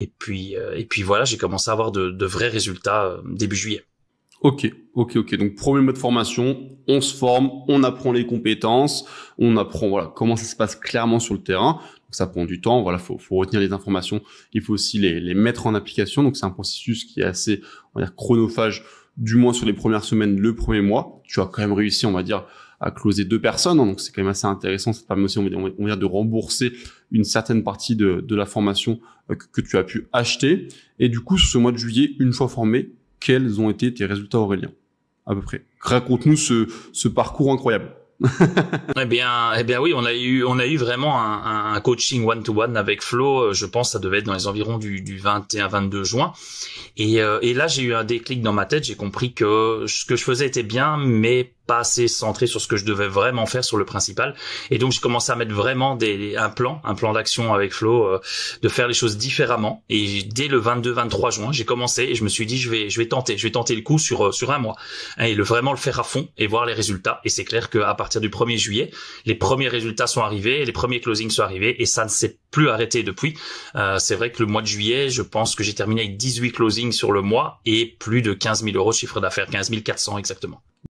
Et puis voilà, j'ai commencé à avoir de vrais résultats début juillet. Ok. Donc, premier mois de formation, on se forme, on apprend les compétences, on apprend, voilà, comment ça se passe clairement sur le terrain. Donc, ça prend du temps. Voilà, faut retenir les informations. Il faut aussi les mettre en application. Donc, c'est un processus qui est assez, on va dire, chronophage, du moins sur les premières semaines, le premier mois. Tu as quand même réussi, on va dire, à closer 2 personnes. Donc, c'est quand même assez intéressant. Ça te permet aussi, on va dire, de rembourser une certaine partie de la formation que tu as pu acheter. Et du coup, sur ce mois de juillet, une fois formé, quels ont été tes résultats, Aurélien, à peu près? Raconte-nous ce parcours incroyable. Eh bien oui, on a eu vraiment un coaching one-to-one avec Flo. Je pense que ça devait être dans les environs du 21-22 juin. Et là, j'ai eu un déclic dans ma tête. J'ai compris que ce que je faisais était bien, mais pas assez centré sur ce que je devais vraiment faire sur le principal. Et donc, j'ai commencé à mettre vraiment un plan d'action avec Flo, de faire les choses différemment. Et dès le 22-23 juin, j'ai commencé et je me suis dit, je vais tenter le coup sur un mois. Et vraiment le faire à fond et voir les résultats. Et c'est clair qu'à partir du 1er juillet, les premiers résultats sont arrivés, les premiers closings sont arrivés et ça ne s'est plus arrêté depuis. C'est vrai que le mois de juillet, je pense que j'ai terminé avec 18 closings sur le mois et plus de 15 000 € de chiffre d'affaires, 15 400 exactement.